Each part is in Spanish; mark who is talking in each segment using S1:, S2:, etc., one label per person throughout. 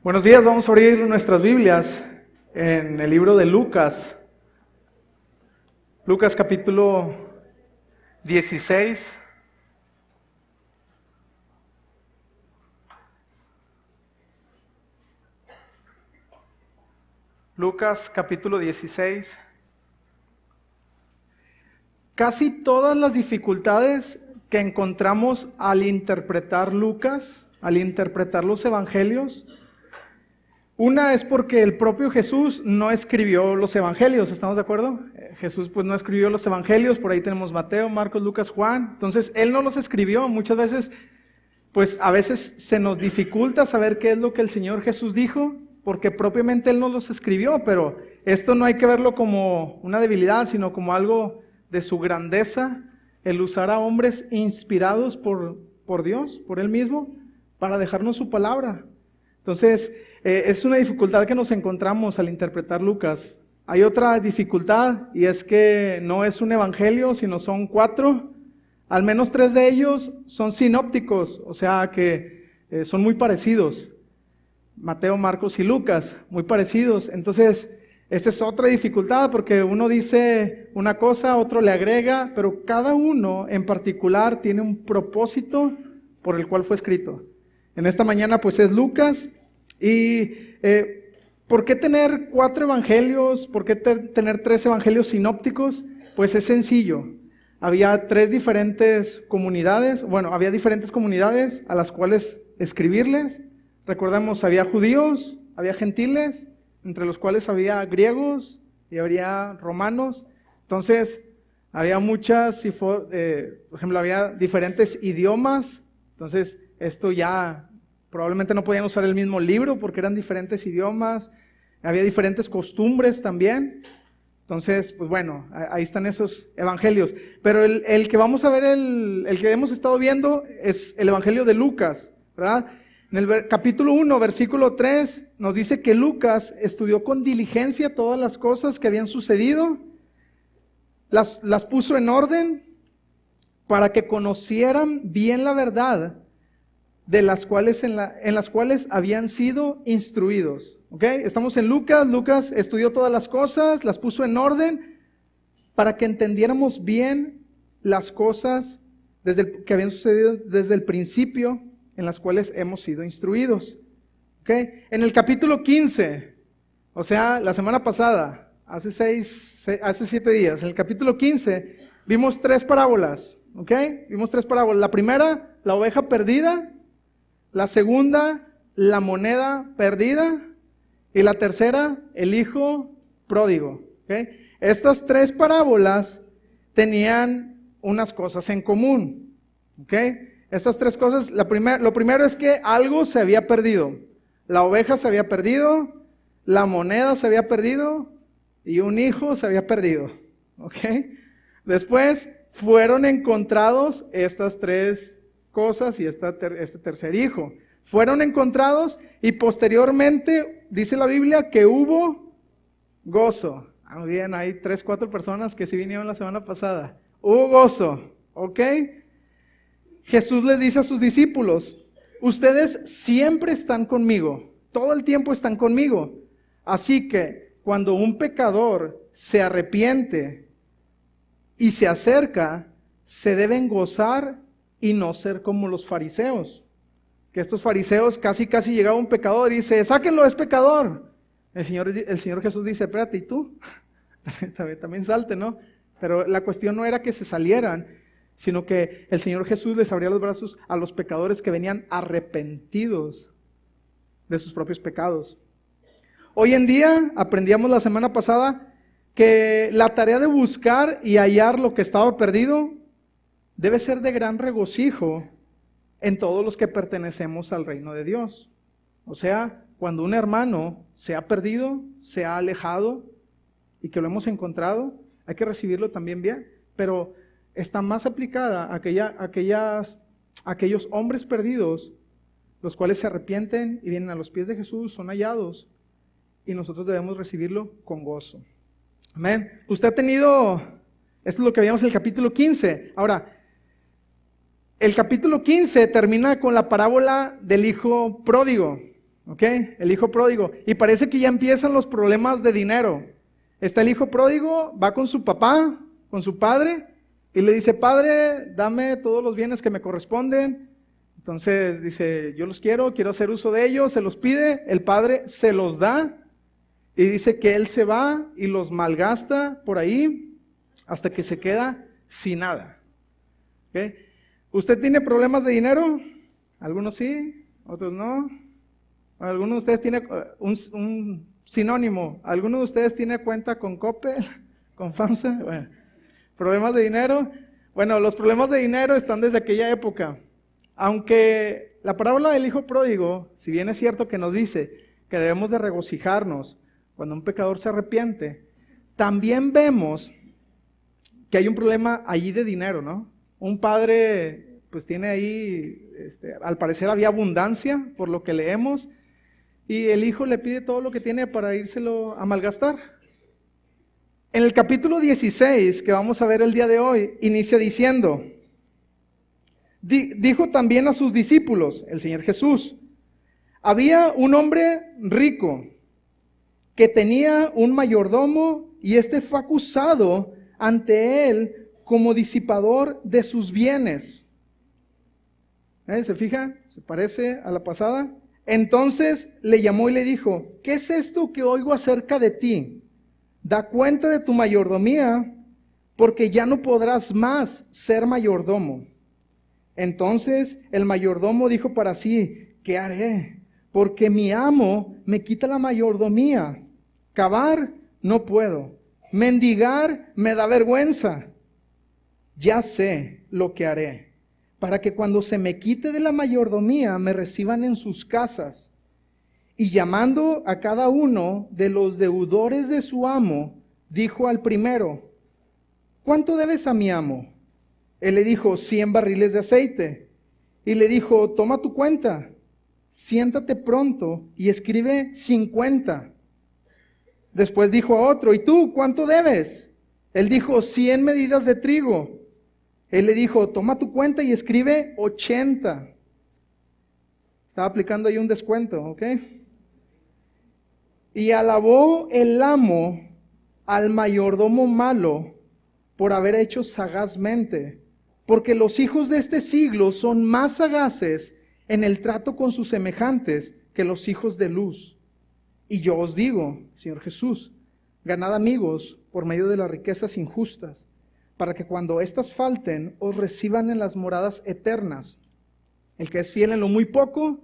S1: Buenos días, vamos a abrir nuestras Biblias en el libro de Lucas. Lucas capítulo 16. Lucas capítulo 16. Casi todas las dificultades que encontramos al interpretar Lucas, al interpretar los evangelios, una es porque el propio Jesús no escribió los evangelios, ¿estamos de acuerdo? Jesús pues no escribió los evangelios, por ahí tenemos Mateo, Marcos, Lucas, Juan, entonces Él no los escribió. Muchas veces, pues a veces se nos dificulta saber qué es lo que el Señor Jesús dijo, porque propiamente Él no los escribió, pero esto no hay que verlo como una debilidad, sino como algo de su grandeza, el usar a hombres inspirados por Dios, por Él mismo, para dejarnos su palabra. Entonces, es una dificultad que nos encontramos al interpretar Lucas. Hay otra dificultad y es que no es un evangelio, sino son 4. Al menos 3 de ellos son sinópticos, o sea que son muy parecidos. Mateo, Marcos y Lucas, muy parecidos. Entonces, esta es otra dificultad porque uno dice una cosa, otro le agrega, pero cada uno en particular tiene un propósito por el cual fue escrito. En esta mañana pues es Lucas. Y ¿por qué tener 4 evangelios? ¿Por qué tener 3 evangelios sinópticos? Pues es sencillo. Había diferentes comunidades a las cuales escribirles. Recordemos, había judíos, había gentiles, entre los cuales había griegos y había romanos. Entonces, había por ejemplo, había diferentes idiomas. Entonces, esto ya probablemente no podían usar el mismo libro porque eran diferentes idiomas, había diferentes costumbres también. Entonces, pues bueno, ahí están esos evangelios. Pero el que vamos a ver, el que hemos estado viendo es el evangelio de Lucas, ¿verdad? En el capítulo 1, versículo 3, nos dice que Lucas estudió con diligencia todas las cosas que habían sucedido, las puso en orden para que conocieran bien la verdad de las cuales en las cuales habían sido instruidos. ¿Ok? Estamos en Lucas. Lucas estudió todas las cosas, las puso en orden para que entendiéramos bien las cosas que habían sucedido desde el principio, en las cuales hemos sido instruidos. ¿Ok? En el capítulo 15, o sea, la semana pasada, hace 7 días, en el capítulo 15, vimos 3 parábolas. ¿Ok? Vimos 3 parábolas. La primera, la oveja perdida. La segunda, la moneda perdida. Y la tercera, el hijo pródigo. ¿Okay? Estas 3 parábolas tenían unas cosas en común. ¿Okay? Estas 3 cosas, lo primero es que algo se había perdido. La oveja se había perdido, la moneda se había perdido y un hijo se había perdido. ¿Okay? Después fueron encontrados estas 3 cosas y este tercer hijo. Fueron encontrados y posteriormente dice la Biblia que hubo gozo. Muy bien, hay 3-4 personas que sí vinieron la semana pasada. Hubo gozo, ¿ok? Jesús les dice a sus discípulos, ustedes siempre están conmigo, todo el tiempo están conmigo. Así que cuando un pecador se arrepiente y se acerca, se deben gozar y no ser como los fariseos. Que estos fariseos casi llegaba un pecador y dice, sáquenlo, es pecador. El Señor Jesús dice, espérate, ¿y tú? también salte, ¿no? Pero la cuestión no era que se salieran, sino que el Señor Jesús les abría los brazos a los pecadores que venían arrepentidos de sus propios pecados. Hoy en día, aprendíamos la semana pasada, que la tarea de buscar y hallar lo que estaba perdido debe ser de gran regocijo en todos los que pertenecemos al reino de Dios. O sea, cuando un hermano se ha perdido, se ha alejado y que lo hemos encontrado, hay que recibirlo también bien, pero está más aplicada a aquellos hombres perdidos, los cuales se arrepienten y vienen a los pies de Jesús, son hallados, y nosotros debemos recibirlo con gozo. Amén. Usted ha tenido, esto es lo que veíamos en el capítulo 15. Ahora, el capítulo 15 termina con la parábola del hijo pródigo. ¿ok? El hijo pródigo. Y parece que ya empiezan los problemas de dinero. Está el hijo pródigo, va con su papá, con su padre, y le dice, padre, dame todos los bienes que me corresponden. Entonces dice, yo los quiero hacer uso de ellos, se los pide, el padre se los da, y dice que él se va y los malgasta por ahí, hasta que se queda sin nada. ¿Okay? ¿Usted tiene problemas de dinero? Algunos sí, otros no. Algunos de ustedes tienen un sinónimo. ¿Alguno de ustedes tiene cuenta con Coppel, con FAMSA? Bueno, ¿problemas de dinero? Bueno, los problemas de dinero están desde aquella época. Aunque la parábola del hijo pródigo, si bien es cierto que nos dice que debemos de regocijarnos cuando un pecador se arrepiente, también vemos que hay un problema allí de dinero, ¿no? Un padre pues tiene ahí, al parecer había abundancia por lo que leemos, y el hijo le pide todo lo que tiene para írselo a malgastar. En el capítulo 16, que vamos a ver el día de hoy, inicia diciendo, dijo también a sus discípulos, el Señor Jesús, había un hombre rico que tenía un mayordomo y este fue acusado ante él como disipador de sus bienes. ¿Se fija? ¿Se parece a la pasada? Entonces le llamó y le dijo, ¿qué es esto que oigo acerca de ti? Da cuenta de tu mayordomía, porque ya no podrás más ser mayordomo. Entonces el mayordomo dijo para sí, ¿qué haré? Porque mi amo me quita la mayordomía. Cavar no puedo. Mendigar me da vergüenza. Ya sé lo que haré, para que cuando se me quite de la mayordomía me reciban en sus casas. Y llamando a cada uno de los deudores de su amo, dijo al primero, ¿cuánto debes a mi amo? Él le dijo, 100 barriles de aceite. Y le dijo, toma tu cuenta, siéntate pronto y escribe 50. Después dijo a otro, ¿y tú cuánto debes? Él dijo, 100 medidas de trigo. Él le dijo, toma tu cuenta y escribe 80. Estaba aplicando ahí un descuento, ¿ok? Y alabó el amo al mayordomo malo por haber hecho sagazmente, porque los hijos de este siglo son más sagaces en el trato con sus semejantes que los hijos de luz. Y yo os digo, Señor Jesús, ganad amigos por medio de las riquezas injustas, para que cuando éstas falten, os reciban en las moradas eternas. El que es fiel en lo muy poco,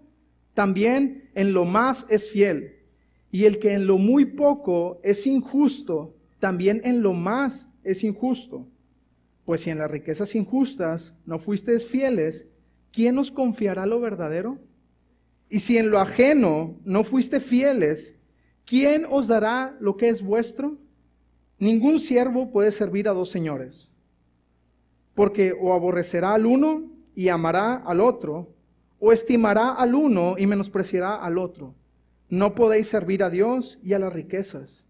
S1: también en lo más es fiel. Y el que en lo muy poco es injusto, también en lo más es injusto. Pues si en las riquezas injustas no fuisteis fieles, ¿quién os confiará lo verdadero? Y si en lo ajeno no fuiste fieles, ¿quién os dará lo que es vuestro? Ningún siervo puede servir a dos señores, porque o aborrecerá al uno y amará al otro, o estimará al uno y menospreciará al otro. No podéis servir a Dios y a las riquezas.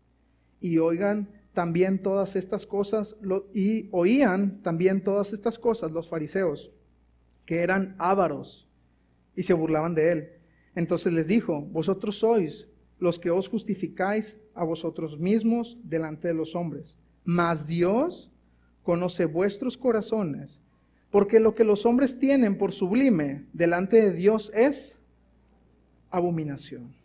S1: Y oigan también todas estas cosas, oían también todas estas cosas los fariseos, que eran ávaros, y se burlaban de él. Entonces les dijo, vosotros sois los que os justificáis a vosotros mismos delante de los hombres, mas Dios conoce vuestros corazones, porque lo que los hombres tienen por sublime delante de Dios es abominación.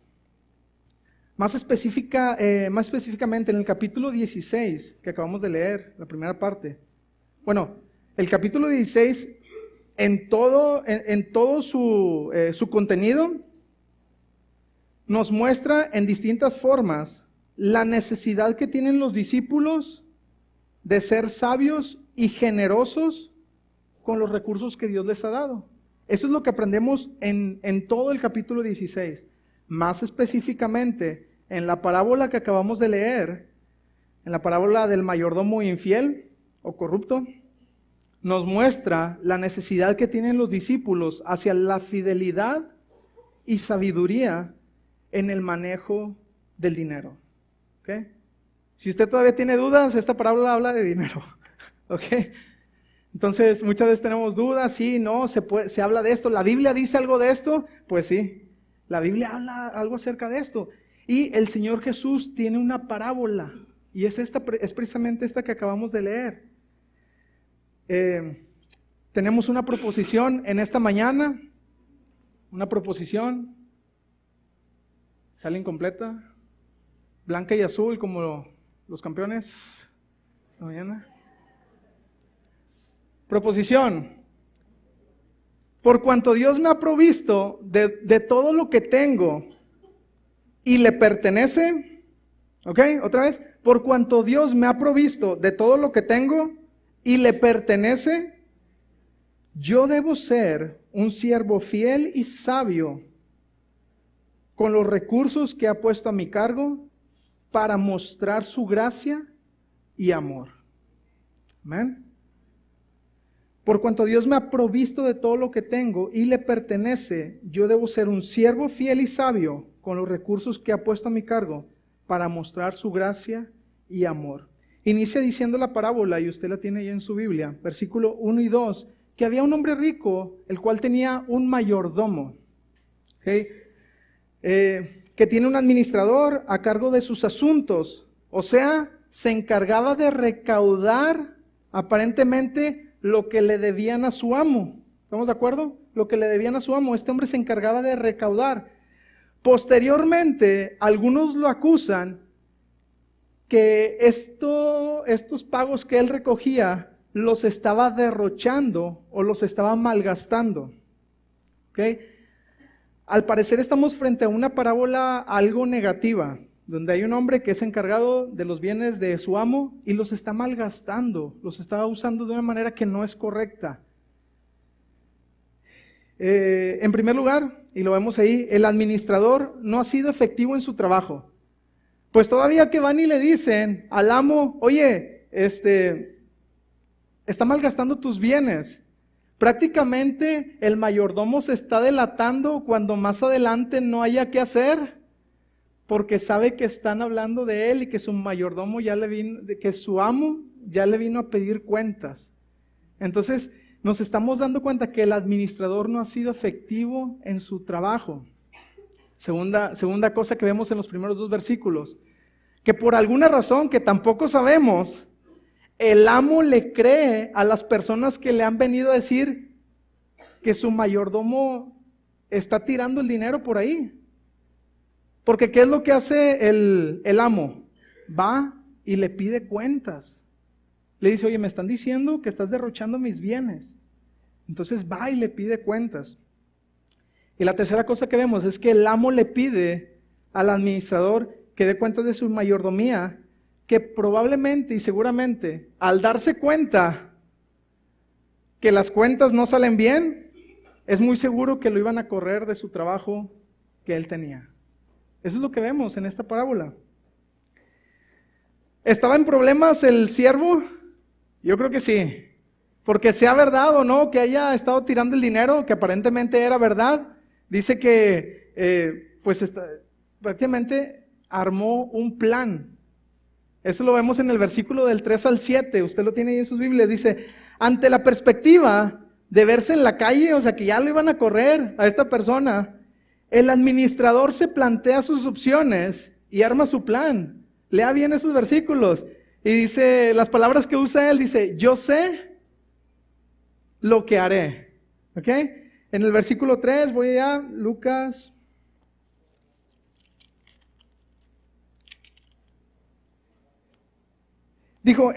S1: Más específicamente en el capítulo 16 que acabamos de leer, la primera parte. Bueno, el capítulo 16 en todo su contenido nos muestra en distintas formas la necesidad que tienen los discípulos de ser sabios y generosos con los recursos que Dios les ha dado. Eso es lo que aprendemos en todo el capítulo 16. Más específicamente, en la parábola que acabamos de leer, en la parábola del mayordomo infiel o corrupto, nos muestra la necesidad que tienen los discípulos hacia la fidelidad y sabiduría en el manejo del dinero. ¿Okay? Si usted todavía tiene dudas, esta parábola habla de dinero. ¿Okay? Entonces, muchas veces tenemos dudas, sí, no, se habla de esto, ¿la Biblia dice algo de esto? Pues sí. La Biblia habla algo acerca de esto. Y el Señor Jesús tiene una parábola. Y es precisamente esta que acabamos de leer. Tenemos una proposición en esta mañana. Una proposición. Sale incompleta. Blanca y azul como los campeones esta mañana. Proposición. Por cuanto Dios me ha provisto de todo lo que tengo y le pertenece, ¿ok? Otra vez. Por cuanto Dios me ha provisto de todo lo que tengo y le pertenece, yo debo ser un siervo fiel y sabio con los recursos que ha puesto a mi cargo para mostrar su gracia y amor. Amén. Por cuanto Dios me ha provisto de todo lo que tengo y le pertenece, yo debo ser un siervo fiel y sabio con los recursos que ha puesto a mi cargo para mostrar su gracia y amor. Inicia diciendo la parábola, y usted la tiene ahí en su Biblia, versículo 1 y 2, que había un hombre rico, el cual tenía un mayordomo, ¿okay? Que tiene un administrador a cargo de sus asuntos, o sea, se encargaba de recaudar aparentemente lo que le debían a su amo. ¿Estamos de acuerdo? Lo que le debían a su amo. Este hombre se encargaba de recaudar. Posteriormente, algunos lo acusan que estos pagos que él recogía los estaba derrochando o los estaba malgastando. ¿Okay? Al parecer estamos frente a una parábola algo negativa, donde hay un hombre que es encargado de los bienes de su amo y los está malgastando, los está usando de una manera que no es correcta. En primer lugar, y lo vemos ahí, el administrador no ha sido efectivo en su trabajo. Pues todavía que van y le dicen al amo, oye, está malgastando tus bienes. Prácticamente el mayordomo se está delatando cuando más adelante no haya qué hacer, porque sabe que están hablando de él y que su mayordomo que su amo ya le vino a pedir cuentas. Entonces nos estamos dando cuenta que el administrador no ha sido efectivo en su trabajo. Segunda cosa que vemos en los primeros 2 versículos, que por alguna razón que tampoco sabemos, el amo le cree a las personas que le han venido a decir que su mayordomo está tirando el dinero por ahí. Porque ¿qué es lo que hace el amo? Va y le pide cuentas. Le dice, oye, me están diciendo que estás derrochando mis bienes. Entonces va y le pide cuentas. Y la tercera cosa que vemos es que el amo le pide al administrador que dé cuentas de su mayordomía, que probablemente y seguramente al darse cuenta que las cuentas no salen bien, es muy seguro que lo iban a correr de su trabajo que él tenía. Eso es lo que vemos en esta parábola. ¿Estaba en problemas el siervo? Yo creo que sí. Porque sea verdad o no que haya estado tirando el dinero, que aparentemente era verdad, dice que prácticamente armó un plan. Eso lo vemos en el versículo del 3 al 7, usted lo tiene ahí en sus Biblias. Dice, ante la perspectiva de verse en la calle, o sea que ya lo iban a correr a esta persona, el administrador se plantea sus opciones y arma su plan. Lea bien esos versículos. Y dice, las palabras que usa él, dice, yo sé lo que haré. ¿Ok? En el versículo 3, voy allá, Lucas. Dijo,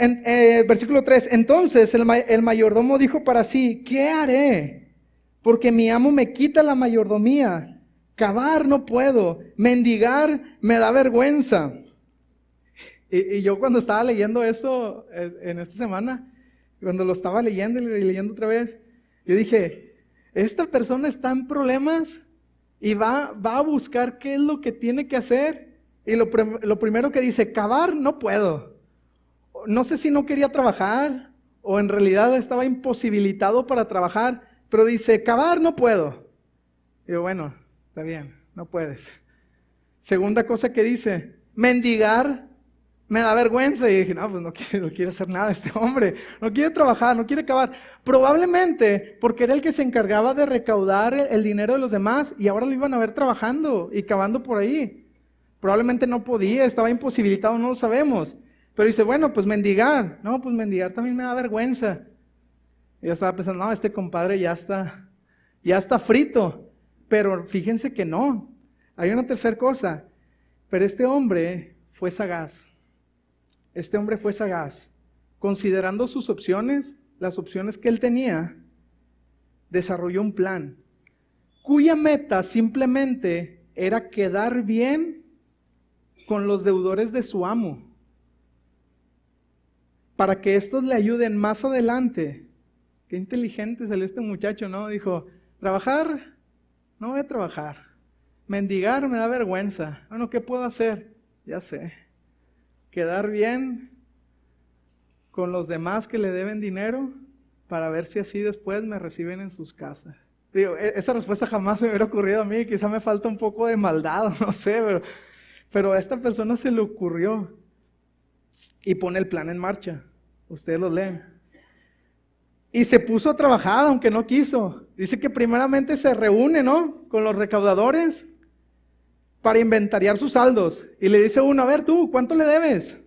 S1: versículo 3, entonces el mayordomo dijo para sí, ¿qué haré? Porque mi amo me quita la mayordomía. Cavar no puedo, mendigar me da vergüenza. Y yo cuando estaba leyendo esto en esta semana, cuando lo estaba leyendo y leyendo otra vez, yo dije, esta persona está en problemas y va a buscar qué es lo que tiene que hacer. Y lo primero que dice, cavar no puedo. No sé si no quería trabajar o en realidad estaba imposibilitado para trabajar, pero dice, cavar no puedo. Y yo, bueno, está bien, no puedes. Segunda cosa que dice, mendigar Me da vergüenza y dije, no, pues no quiere hacer nada este hombre, no quiere trabajar, no quiere acabar. Probablemente porque era el que se encargaba de recaudar el dinero de los demás y ahora lo iban a ver trabajando y cavando por ahí. Probablemente no podía, estaba imposibilitado, no lo sabemos. Pero dice, bueno, pues mendigar. No, pues mendigar también me da vergüenza. Y yo estaba pensando, no, este compadre ya está frito. Pero fíjense que no. Hay una tercera cosa. Pero este hombre fue sagaz. Este hombre fue sagaz. Considerando sus opciones, las opciones que él tenía, desarrolló un plan, cuya meta simplemente era quedar bien con los deudores de su amo, para que estos le ayuden más adelante. Qué inteligente salió este muchacho, ¿no? Dijo, trabajar, no voy a trabajar. Mendigar me da vergüenza. Bueno, ¿qué puedo hacer? Ya sé. Quedar bien con los demás que le deben dinero para ver si así después me reciben en sus casas. Digo, esa respuesta jamás me hubiera ocurrido a mí, quizá me falta un poco de maldad, no sé, pero a esta persona se le ocurrió y pone el plan en marcha. Ustedes lo leen. Y se puso a trabajar, aunque no quiso. Dice que primeramente se reúne, ¿no?, con los recaudadores para inventariar sus saldos. Y le dice uno, a ver tú, ¿cuánto le debes?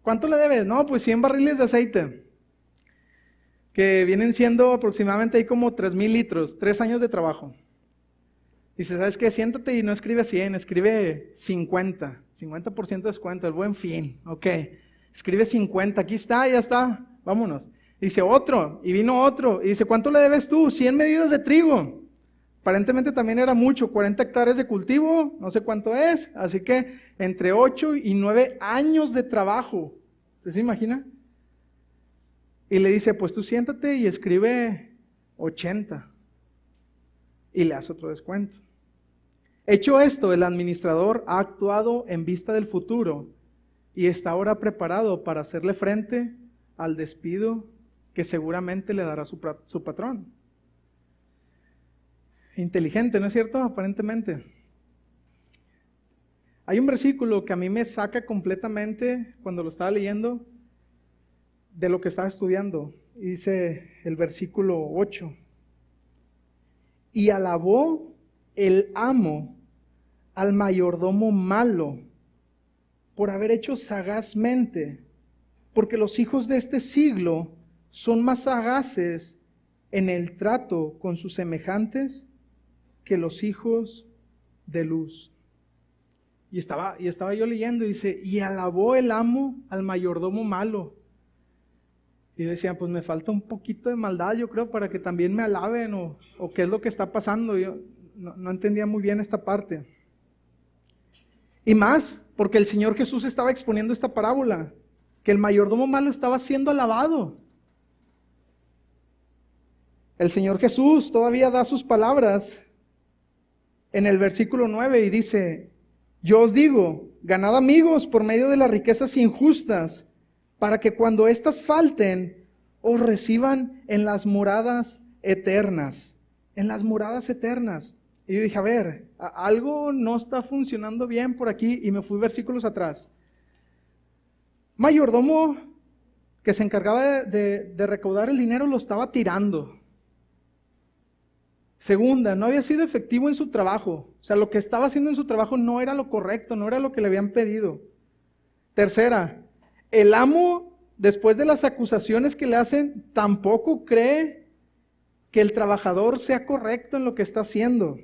S1: ¿Cuánto le debes? No, pues 100 barriles de aceite, que vienen siendo aproximadamente ahí como 3,000 litros, 3 años de trabajo. Dice, ¿sabes qué? Siéntate y no escribe 100, escribe 50% de descuento, el buen fin, ok. Escribe 50, aquí está, ya está, vámonos. Dice otro, y vino otro, y dice, ¿cuánto le debes tú? 100 medidas de trigo. Aparentemente también era mucho, 40 hectáreas de cultivo, no sé cuánto es, así que entre 8 y 9 años de trabajo. ¿Usted se imagina? Y le dice, pues tú siéntate y escribe 80. Y le hace otro descuento. Hecho esto, el administrador ha actuado en vista del futuro y está ahora preparado para hacerle frente al despido que seguramente le dará su patrón. Inteligente, ¿no es cierto? Aparentemente. Hay un versículo que a mí me saca completamente cuando lo estaba leyendo de lo que estaba estudiando. Y dice el versículo 8. Y alabó el amo al mayordomo malo por haber hecho sagazmente, porque los hijos de este siglo son más sagaces en el trato con sus semejantes que los hijos de luz. Y estaba yo leyendo y dice, y alabó el amo al mayordomo malo. Y decía, pues me falta un poquito de maldad, yo creo, para que también me alaben, o qué es lo que está pasando. Yo no entendía muy bien esta parte. Y más, porque el Señor Jesús estaba exponiendo esta parábola, que el mayordomo malo estaba siendo alabado. El Señor Jesús todavía da sus palabras en el versículo 9 y dice, yo os digo, ganad amigos por medio de las riquezas injustas, para que cuando éstas falten, os reciban en las moradas eternas. En las moradas eternas. Y yo dije, a ver, algo no está funcionando bien por aquí, y me fui versículos atrás. Mayordomo que se encargaba de recaudar el dinero lo estaba tirando. Segunda, no había sido efectivo en su trabajo. O sea, lo que estaba haciendo en su trabajo no era lo correcto, no era lo que le habían pedido. Tercera, el amo, después de las acusaciones que le hacen, tampoco cree que el trabajador sea correcto en lo que está haciendo.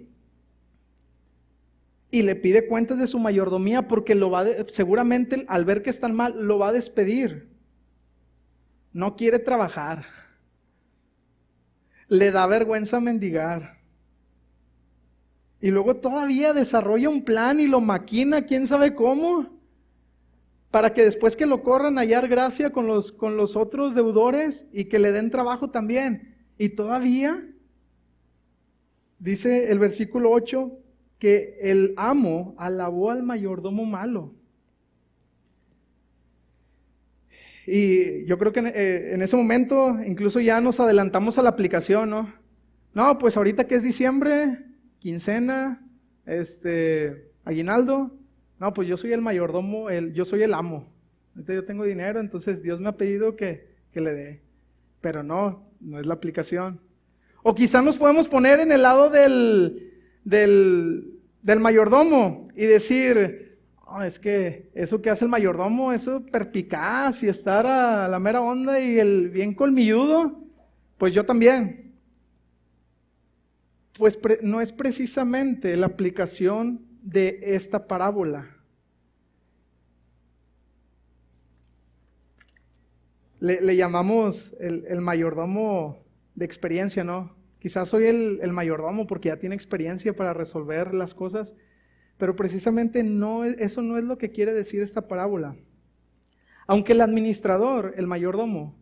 S1: Y le pide cuentas de su mayordomía porque seguramente al ver que están mal, lo va a despedir. No quiere trabajar. Le da vergüenza mendigar. Y luego todavía desarrolla un plan y lo maquina, quién sabe cómo, para que después que lo corran hallar gracia con los otros deudores y que le den trabajo también. Y todavía, dice el versículo 8, que el amo alabó al mayordomo malo. Y yo creo que en ese momento incluso ya nos adelantamos a la aplicación, ¿no? No, pues ahorita que es diciembre, quincena, aguinaldo, no, pues yo soy el mayordomo, yo soy el amo. ahorita yo tengo dinero, entonces Dios me ha pedido que le dé. Pero no es la aplicación. O quizá nos podemos poner en el lado del mayordomo y decir, oh, es que eso que hace el mayordomo, eso perpicaz y estar a la mera onda y el bien colmilludo, pues yo también. Pues no es precisamente la aplicación de esta parábola. Le llamamos el mayordomo de experiencia, ¿no? Quizás soy el mayordomo porque ya tiene experiencia para resolver las cosas, pero precisamente eso no es lo que quiere decir esta parábola. Aunque el administrador, el mayordomo,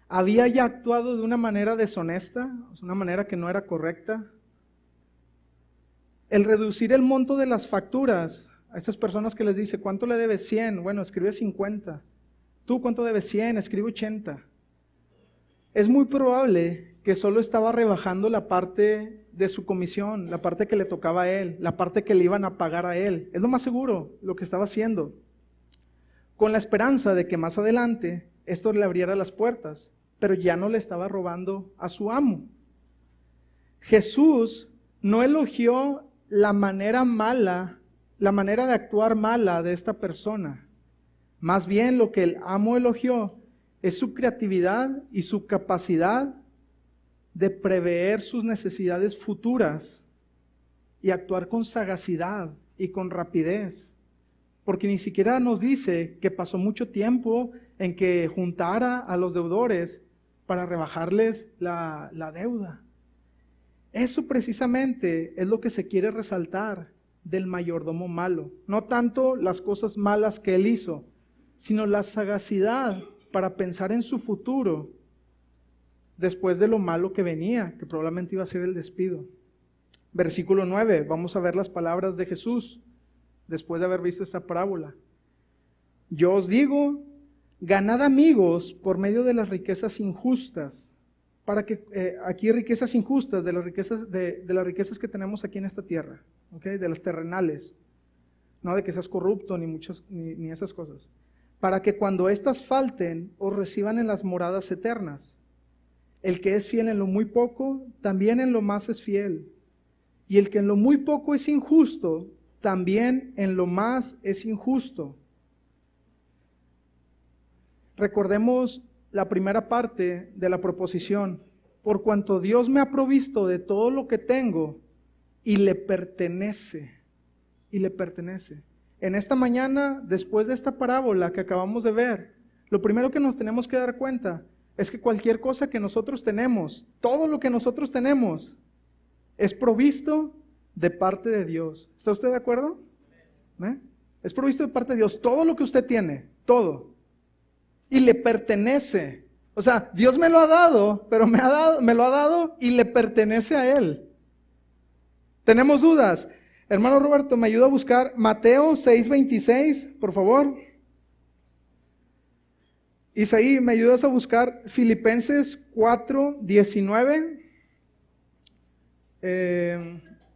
S1: había ya actuado de una manera deshonesta, una manera que no era correcta, el reducir el monto de las facturas a estas personas que les dice, ¿cuánto le debes? 100, bueno, escribe 50. ¿Tú cuánto debes? 100, escribe 80. Es muy probable que solo estaba rebajando la parte de su comisión, la parte que le tocaba a él, la parte que le iban a pagar a él. Es lo más seguro lo que estaba haciendo, con la esperanza de que más adelante esto le abriera las puertas, pero ya no le estaba robando a su amo. Jesús no elogió la manera mala, la manera de actuar mala de esta persona. Más bien lo que el amo elogió es su creatividad y su capacidad de prever sus necesidades futuras y actuar con sagacidad y con rapidez. Porque ni siquiera nos dice que pasó mucho tiempo en que juntara a los deudores para rebajarles la deuda. Eso precisamente es lo que se quiere resaltar del mayordomo malo. No tanto las cosas malas que él hizo, sino la sagacidad para pensar en su futuro después de lo malo que venía, que probablemente iba a ser el despido. Versículo 9, vamos a ver las palabras de Jesús después de haber visto esta parábola. Yo os digo, ganad amigos por medio de las riquezas injustas, para que, aquí riquezas injustas, de las riquezas que tenemos aquí en esta tierra, ¿okay? De las terrenales, no de que seas corrupto ni esas cosas, para que cuando éstas falten os reciban en las moradas eternas. El que es fiel en lo muy poco, también en lo más es fiel. Y el que en lo muy poco es injusto, también en lo más es injusto. Recordemos la primera parte de la proposición. Por cuanto Dios me ha provisto de todo lo que tengo y le pertenece. Y le pertenece. En esta mañana, después de esta parábola que acabamos de ver, lo primero que nos tenemos que dar cuenta es que cualquier cosa que nosotros tenemos, todo lo que nosotros tenemos, es provisto de parte de Dios. ¿Está usted de acuerdo? Es provisto de parte de Dios. Todo lo que usted tiene, todo. Y le pertenece. O sea, Dios me lo ha dado, pero me lo ha dado y le pertenece a Él. ¿Tenemos dudas? Hermano Roberto, ¿me ayuda a buscar Mateo 6:26, por favor? Isaí, ¿me ayudas a buscar Filipenses 4:19?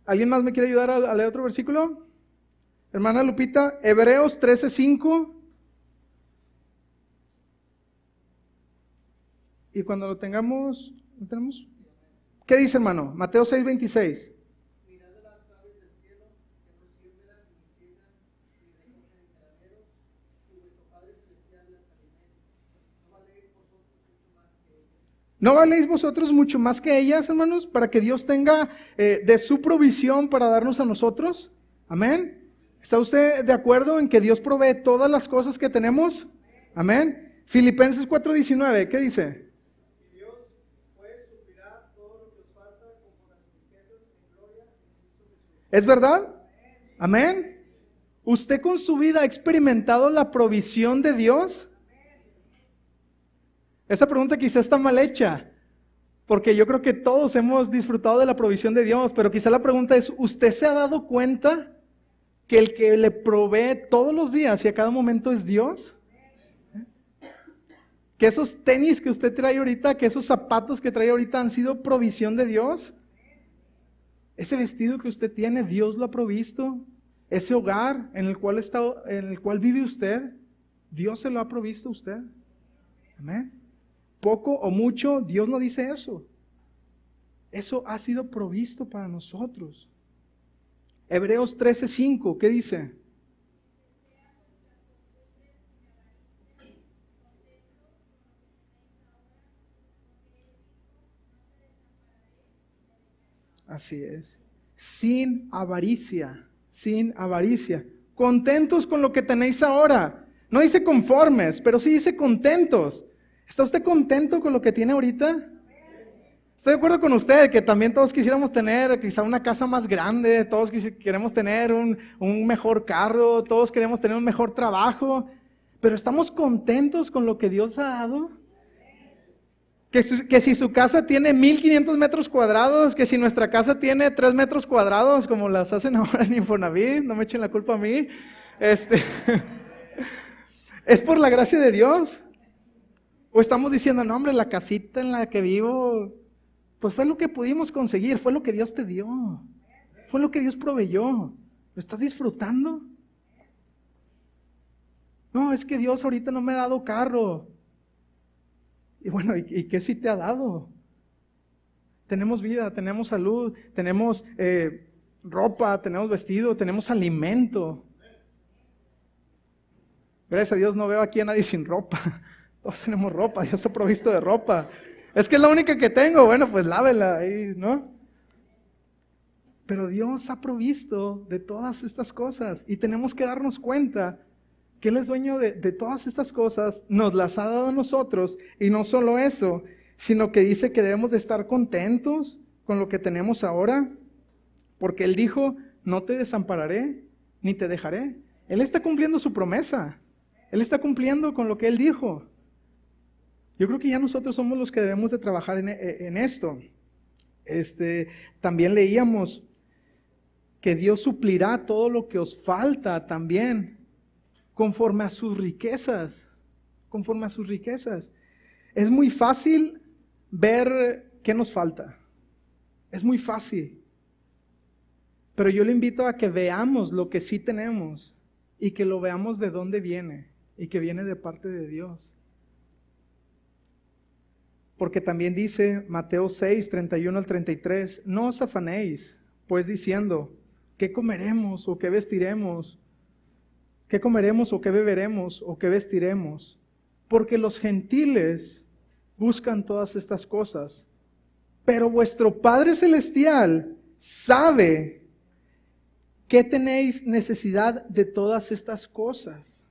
S1: ¿Alguien más me quiere ayudar a leer otro versículo? Hermana Lupita, Hebreos 13:5. Y cuando lo tengamos, ¿lo tenemos? ¿Qué dice, hermano? Mateo 6:26. ¿No valéis vosotros mucho más que ellas, hermanos, para que Dios tenga de su provisión para darnos a nosotros? Amén. ¿Está usted de acuerdo en que Dios provee todas las cosas que tenemos? Amén. Filipenses 4:19, ¿qué dice? Y Dios pues suplirá todo lo que os falta conforme a sus riquezas en gloria en Cristo Jesús. ¿Es verdad? Amén. ¿Usted con su vida ha experimentado la provisión de Dios? Esa pregunta quizá está mal hecha, porque yo creo que todos hemos disfrutado de la provisión de Dios, pero quizá la pregunta es, ¿usted se ha dado cuenta que el que le provee todos los días y a cada momento es Dios? Que esos tenis que usted trae ahorita, que esos zapatos que trae ahorita han sido provisión de Dios. Ese vestido que usted tiene, Dios lo ha provisto. Ese hogar en el cual vive usted, Dios se lo ha provisto a usted. Amén. Poco o mucho, Dios no dice eso. Eso ha sido provisto para nosotros. Hebreos 13:5, ¿qué dice? Así es. Sin avaricia, sin avaricia. Contentos con lo que tenéis ahora. No dice conformes, pero sí dice contentos. ¿Está usted contento con lo que tiene ahorita? Estoy de acuerdo con usted que también todos quisiéramos tener quizá una casa más grande, todos queremos tener un mejor carro, todos queremos tener un mejor trabajo, pero ¿estamos contentos con lo que Dios ha dado? Que si su casa tiene 1500 metros cuadrados, que si nuestra casa tiene 3 metros cuadrados, como las hacen ahora en Infonavit, no me echen la culpa a mí, ¿es por la gracia de Dios? ¿O estamos diciendo, no hombre, la casita en la que vivo, pues fue lo que pudimos conseguir, fue lo que Dios te dio, fue lo que Dios proveyó? ¿Lo estás disfrutando? No, es que Dios ahorita no me ha dado carro. Y bueno, ¿y qué sí te ha dado? Tenemos vida, tenemos salud, tenemos ropa, tenemos vestido, tenemos alimento. Gracias a Dios no veo aquí a nadie sin ropa. Todos tenemos ropa, Dios ha provisto de ropa. Es que es la única que tengo, bueno, pues lávela ahí, ¿no? Pero Dios ha provisto de todas estas cosas y tenemos que darnos cuenta que Él es dueño de todas estas cosas, nos las ha dado a nosotros, y no solo eso, sino que dice que debemos de estar contentos con lo que tenemos ahora, porque Él dijo, no te desampararé, ni te dejaré. Él está cumpliendo su promesa, Él está cumpliendo con lo que Él dijo. Yo creo que ya nosotros somos los que debemos de trabajar en esto. También leíamos que Dios suplirá todo lo que os falta también, conforme a sus riquezas, conforme a sus riquezas. Es muy fácil ver qué nos falta, es muy fácil, pero yo le invito a que veamos lo que sí tenemos y que lo veamos de dónde viene y que viene de parte de Dios. Porque también dice Mateo 6, 31 al 33, no os afanéis, pues diciendo, ¿qué comeremos o qué vestiremos? ¿Qué comeremos o qué beberemos o qué vestiremos? Porque los gentiles buscan todas estas cosas. Pero vuestro Padre Celestial sabe que tenéis necesidad de todas estas cosas.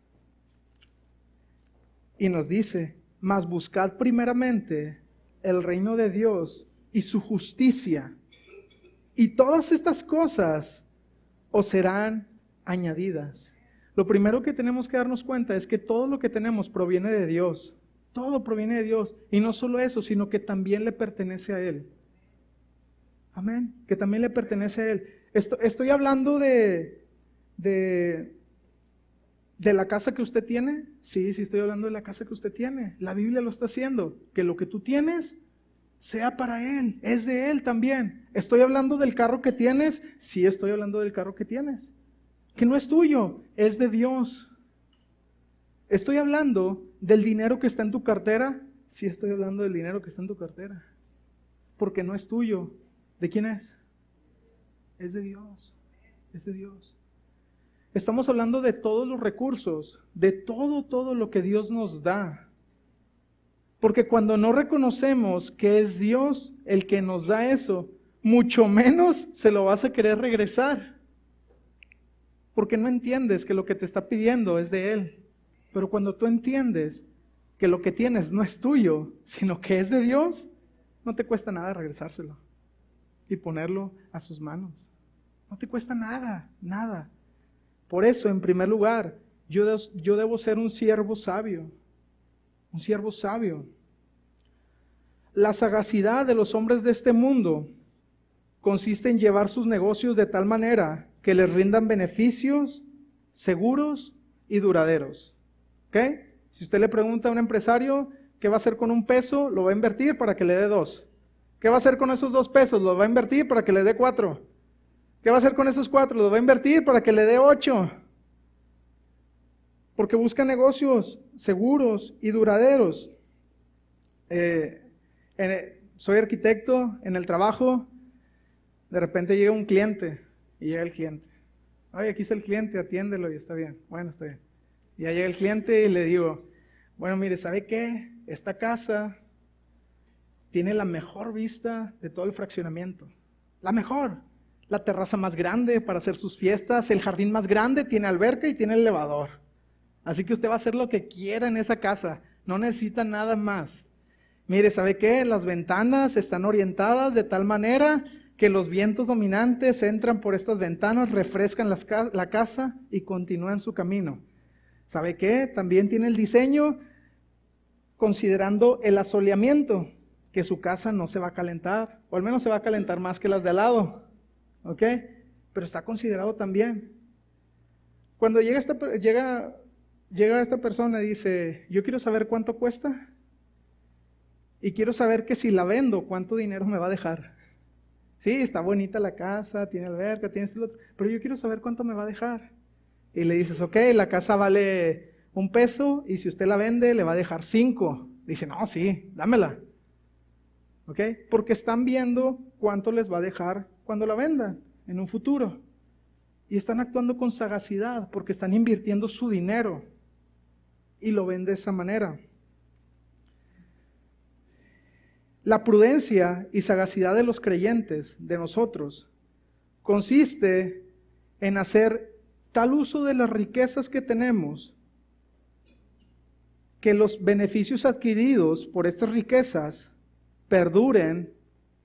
S1: Y nos dice, mas buscad primeramente el reino de Dios y su justicia. Y todas estas cosas os serán añadidas. Lo primero que tenemos que darnos cuenta es que todo lo que tenemos proviene de Dios. Todo proviene de Dios. Y no solo eso, sino que también le pertenece a Él. Amén. Que también le pertenece a Él. Estoy hablando de la casa que usted tiene. Sí, estoy hablando de la casa que usted tiene. La Biblia lo está haciendo. Que lo que tú tienes sea para Él. Es de Él también. Estoy hablando del carro que tienes. Sí, estoy hablando del carro que tienes. Que no es tuyo, es de Dios. Estoy hablando del dinero que está en tu cartera. Sí, estoy hablando del dinero que está en tu cartera. Porque no es tuyo. ¿De quién es? Es de Dios. Es de Dios. Estamos hablando de todos los recursos, de todo lo que Dios nos da. Porque cuando no reconocemos que es Dios el que nos da eso, mucho menos se lo vas a querer regresar. Porque no entiendes que lo que te está pidiendo es de Él. Pero cuando tú entiendes que lo que tienes no es tuyo, sino que es de Dios, no te cuesta nada regresárselo y ponerlo a sus manos. No te cuesta nada, nada. Por eso, en primer lugar, yo debo ser un siervo sabio. Un siervo sabio. La sagacidad de los hombres de este mundo consiste en llevar sus negocios de tal manera que les rindan beneficios seguros y duraderos. ¿Ok? Si usted le pregunta a un empresario qué va a hacer con un peso, lo va a invertir para que le dé 2. ¿Qué va a hacer con esos 2 pesos? Lo va a invertir para que le dé 4. ¿Qué va a hacer con esos 4? Lo va a invertir para que le dé 8. porque buscan negocios seguros y duraderos. Soy arquitecto, en el trabajo, de repente llega un cliente, y llega el cliente. Oye, aquí está el cliente, atiéndelo y está bien. Bueno, está bien. Y ya llega el cliente y le digo, bueno, mire, ¿sabe qué? Esta casa tiene la mejor vista de todo el fraccionamiento. La mejor. La terraza más grande para hacer sus fiestas, el jardín más grande, tiene alberca y tiene elevador. Así que usted va a hacer lo que quiera en esa casa. No necesita nada más. Mire, ¿sabe qué? Las ventanas están orientadas de tal manera que los vientos dominantes entran por estas ventanas, refrescan la casa y continúan su camino. ¿Sabe qué? También tiene el diseño considerando el asoleamiento, que su casa no se va a calentar, o al menos se va a calentar más que las de al lado, ¿ok? Pero está considerado también. Cuando llega esta persona y dice, yo quiero saber cuánto cuesta, y quiero saber que si la vendo, cuánto dinero me va a dejar. Sí, está bonita la casa, tiene alberca, tiene esto y lo otro, pero yo quiero saber cuánto me va a dejar. Y le dices, ok, la casa vale $1, y si usted la vende, le va a dejar 5. Dice, no, sí, dámela. ¿Ok? Porque están viendo cuánto les va a dejar cuando la vendan en un futuro. Y están actuando con sagacidad porque están invirtiendo su dinero y lo ven de esa manera. La prudencia y sagacidad de los creyentes, de nosotros, consiste en hacer tal uso de las riquezas que tenemos que los beneficios adquiridos por estas riquezas perduren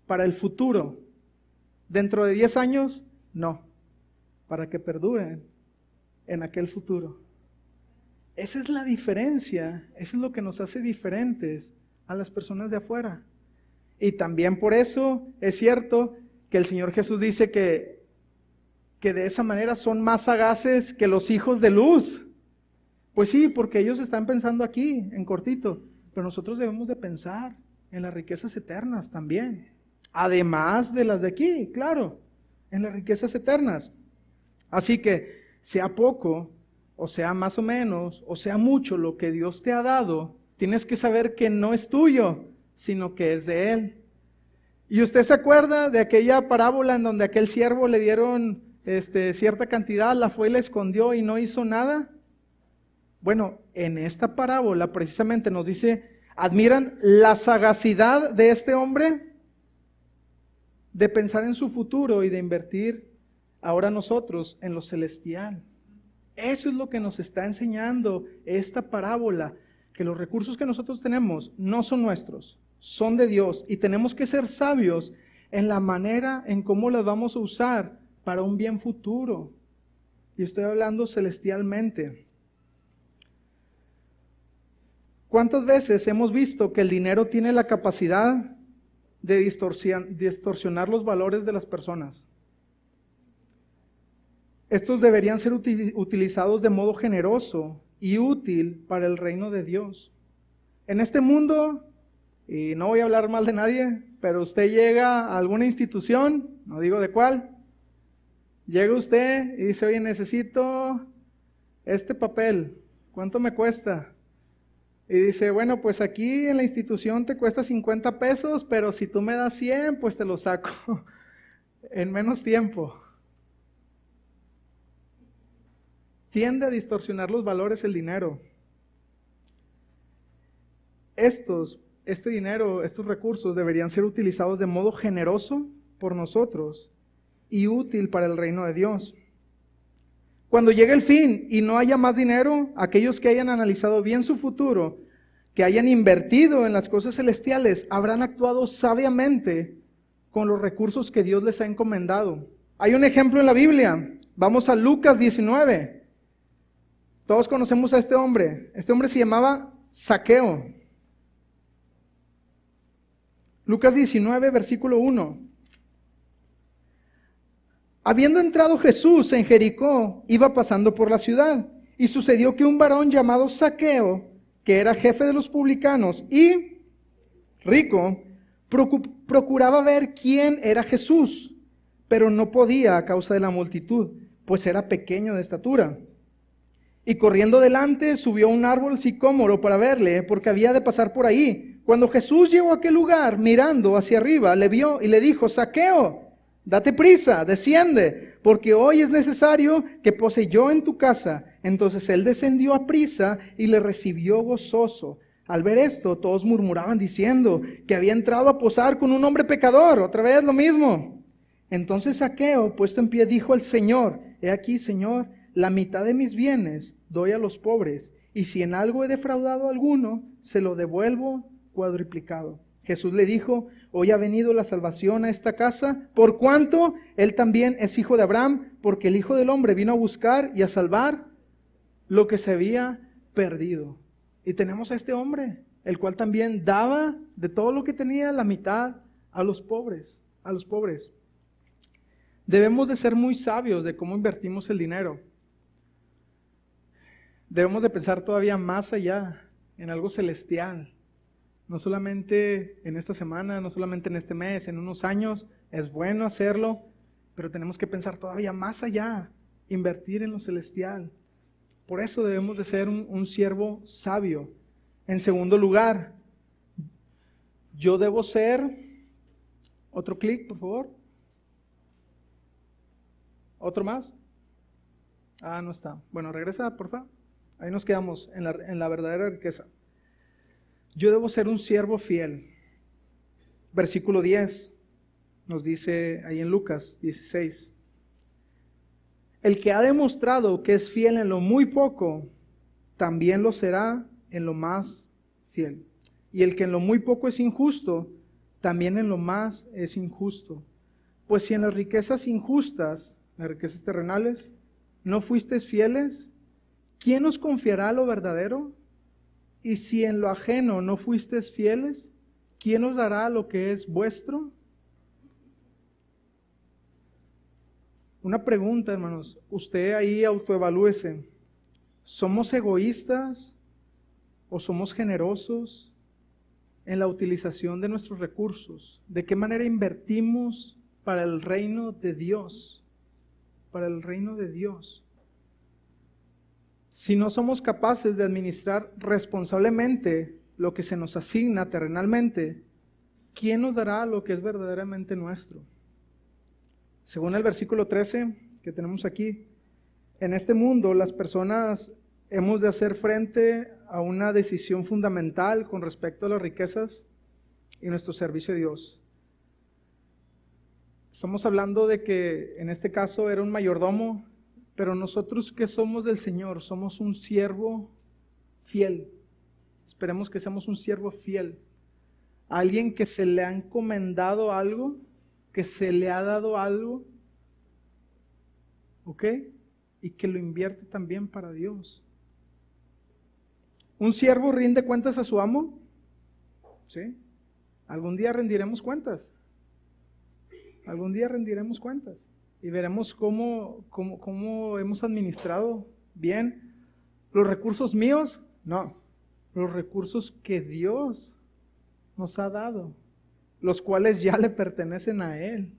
S1: para el futuro. ¿Dentro de 10 años? No, para que perduren en aquel futuro. Esa es la diferencia, eso es lo que nos hace diferentes a las personas de afuera. Y también por eso es cierto que el Señor Jesús dice que de esa manera son más sagaces que los hijos de luz. Pues sí, porque ellos están pensando aquí, en cortito, pero nosotros debemos de pensar en las riquezas eternas también. Además de las de aquí, claro, en las riquezas eternas. Así que, sea poco, o sea más o menos, o sea mucho lo que Dios te ha dado, tienes que saber que no es tuyo, sino que es de Él. ¿Y usted se acuerda de aquella parábola en donde a aquel siervo le dieron cierta cantidad, la fue y la escondió y no hizo nada? Bueno, en esta parábola precisamente nos dice, ¿admiran la sagacidad de este hombre? De pensar en su futuro y de invertir ahora nosotros en lo celestial. Eso es lo que nos está enseñando esta parábola, que los recursos que nosotros tenemos no son nuestros, son de Dios, y tenemos que ser sabios en la manera en cómo las vamos a usar para un bien futuro. Y estoy hablando celestialmente. ¿Cuántas veces hemos visto que el dinero tiene la capacidad de distorsionar los valores de las personas? Estos deberían ser utilizados de modo generoso y útil para el reino de Dios. En este mundo, y no voy a hablar mal de nadie, pero usted llega a alguna institución, no digo de cuál, llega usted y dice, oye, necesito este papel, ¿cuánto me cuesta? Y dice, bueno, pues aquí en la institución te cuesta $50, pero si tú me das 100, pues te lo saco en menos tiempo. Tiende a distorsionar los valores el dinero. Este dinero, estos recursos deberían ser utilizados de modo generoso por nosotros y útil para el reino de Dios. Cuando llegue el fin y no haya más dinero, aquellos que hayan analizado bien su futuro, que hayan invertido en las cosas celestiales, habrán actuado sabiamente con los recursos que Dios les ha encomendado. Hay un ejemplo en la Biblia. Vamos a Lucas 19. Todos conocemos a este hombre. Este hombre se llamaba Zaqueo. Lucas 19, versículo 1. Habiendo entrado Jesús en Jericó, iba pasando por la ciudad, y sucedió que un varón llamado Zaqueo, que era jefe de los publicanos y rico, procuraba ver quién era Jesús, pero no podía a causa de la multitud, pues era pequeño de estatura. Y corriendo delante subió a un árbol sicómoro para verle, porque había de pasar por ahí. Cuando Jesús llegó a aquel lugar, mirando hacia arriba, le vio y le dijo: Zaqueo, date prisa, desciende, porque hoy es necesario que pose yo en tu casa. Entonces él descendió a prisa y le recibió gozoso. Al ver esto, todos murmuraban diciendo que había entrado a posar con un hombre pecador. Otra vez lo mismo. Entonces Zaqueo, puesto en pie, dijo al Señor: He aquí, Señor, la mitad de mis bienes doy a los pobres, y si en algo he defraudado a alguno, se lo devuelvo cuadruplicado. Jesús le dijo: Hoy ha venido la salvación a esta casa, por cuanto él también es hijo de Abraham, porque el Hijo del Hombre vino a buscar y a salvar lo que se había perdido. Y tenemos a este hombre, el cual también daba de todo lo que tenía la mitad a los pobres, Debemos de ser muy sabios de cómo invertimos el dinero. Debemos de pensar todavía más allá, en algo celestial. No solamente en esta semana, no solamente en este mes, en unos años. Es bueno hacerlo, pero tenemos que pensar todavía más allá, invertir en lo celestial. Por eso debemos de ser un siervo sabio. En segundo lugar, yo debo ser... Otro clic, por favor. ¿Otro más? No está. Bueno, regresa, por favor. Ahí nos quedamos en la verdadera riqueza. Yo debo ser un siervo fiel. Versículo 10 nos dice ahí en Lucas 16. El que ha demostrado que es fiel en lo muy poco, también lo será en lo más fiel. Y el que en lo muy poco es injusto, también en lo más es injusto. Pues si en las riquezas injustas, las riquezas terrenales, no fuisteis fieles, ¿quién os confiará lo verdadero? Y si en lo ajeno no fuisteis fieles, ¿quién os dará lo que es vuestro? Una pregunta, hermanos. Usted ahí autoevalúese. ¿Somos egoístas o somos generosos en la utilización de nuestros recursos? ¿De qué manera invertimos para el reino de Dios? Para el reino de Dios. Si no somos capaces de administrar responsablemente lo que se nos asigna terrenalmente, ¿quién nos dará lo que es verdaderamente nuestro? Según el versículo 13 que tenemos aquí, en este mundo las personas hemos de hacer frente a una decisión fundamental con respecto a las riquezas y nuestro servicio a Dios. Estamos hablando de que en este caso era un mayordomo, pero nosotros que somos del Señor, somos un siervo fiel. Esperemos que seamos un siervo fiel. Alguien que se le ha encomendado algo, que se le ha dado algo, ¿ok? Y que lo invierte también para Dios. ¿Un siervo rinde cuentas a su amo? ¿Sí? Algún día rendiremos cuentas. Algún día rendiremos cuentas. Y veremos cómo hemos administrado bien los recursos míos. No, los recursos que Dios nos ha dado, los cuales ya le pertenecen a Él.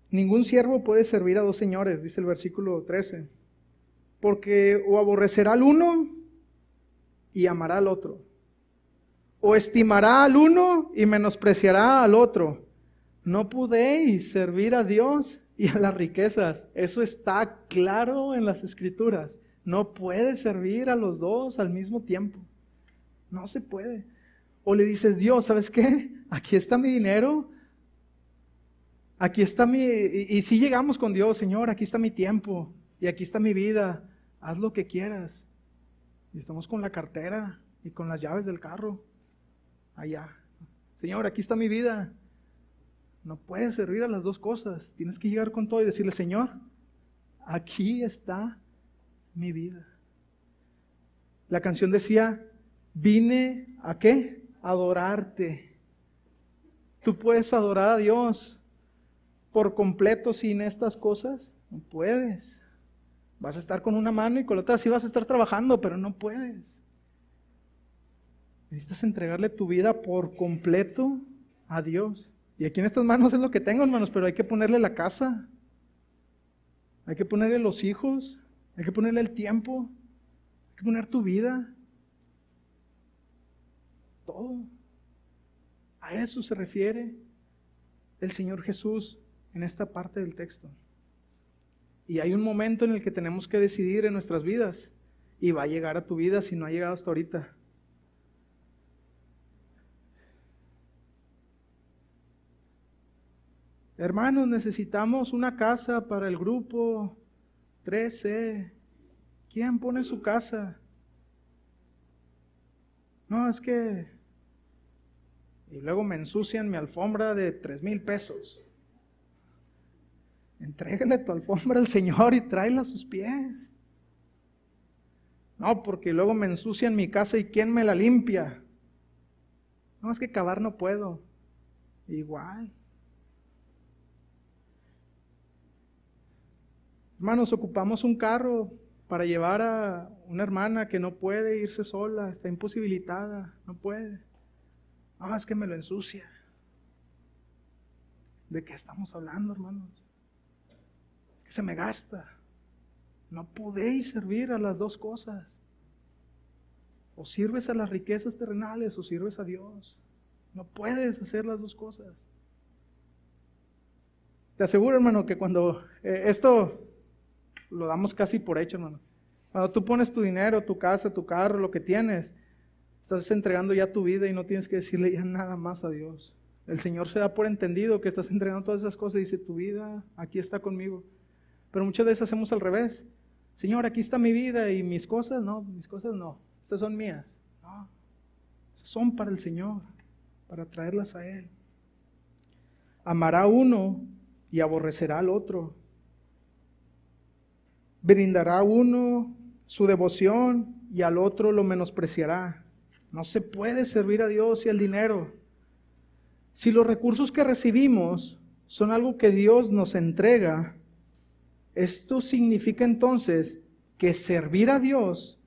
S1: Ningún siervo puede servir a dos señores, dice el versículo 13, porque o aborrecerá al uno y amará al otro, o estimará al uno y menospreciará al otro. No podéis servir a Dios y a las riquezas. Eso está claro en las Escrituras. No puedes servir a los dos al mismo tiempo. No se puede. O le dices: Dios, ¿sabes qué? Aquí está mi dinero. Aquí está y si llegamos con Dios: Señor, aquí está mi tiempo y aquí está mi vida. Haz lo que quieras. Y estamos con la cartera y con las llaves del carro allá. Señor, aquí está mi vida. No puedes servir a las dos cosas. Tienes que llegar con todo y decirle: Señor, aquí está mi vida. La canción decía: vine ¿a qué? A adorarte. ¿Tú puedes adorar a Dios por completo sin estas cosas? No puedes. Vas a estar con una mano y con la otra sí vas a estar trabajando, pero no puedes. Necesitas entregarle tu vida por completo a Dios. Y aquí en estas manos es lo que tengo, hermanos, pero hay que ponerle la casa. hay que ponerle los hijos, hay que ponerle el tiempo, hay que poner tu vida, todo. A eso se refiere el Señor Jesús en esta parte del texto. Y hay un momento en el que tenemos que decidir en nuestras vidas, y va a llegar a tu vida si no ha llegado hasta ahorita. Hermanos, necesitamos una casa para el grupo 13. ¿Quién pone su casa? No, es que... Y luego me ensucian mi alfombra de 3,000 pesos. Entrégale tu alfombra al Señor y tráela a sus pies. No, porque luego me ensucian mi casa y ¿quién me la limpia? No, es que cavar no puedo. Igual. Hermanos, ocupamos un carro para llevar a una hermana que no puede irse sola, está imposibilitada, no puede. Ah, es que me lo ensucia. ¿De qué estamos hablando, hermanos? Es que se me gasta. No podéis servir a las dos cosas. O sirves a las riquezas terrenales o sirves a Dios. No puedes hacer las dos cosas. Te aseguro, hermano, que cuando esto lo damos casi por hecho, hermano. Cuando tú pones tu dinero, tu casa, tu carro, lo que tienes, estás entregando ya tu vida y no tienes que decirle ya nada más a Dios. El Señor se da por entendido que estás entregando todas esas cosas y dice, tu vida aquí está conmigo. Pero muchas veces hacemos al revés. Señor, aquí está mi vida y mis cosas no, estas son mías. No, son para el Señor, para traerlas a Él. Amará a uno y aborrecerá al otro. Brindará a uno su devoción y al otro lo menospreciará. No se puede servir a Dios y al dinero. Si los recursos que recibimos son algo que Dios nos entrega, esto significa entonces que servir a Dios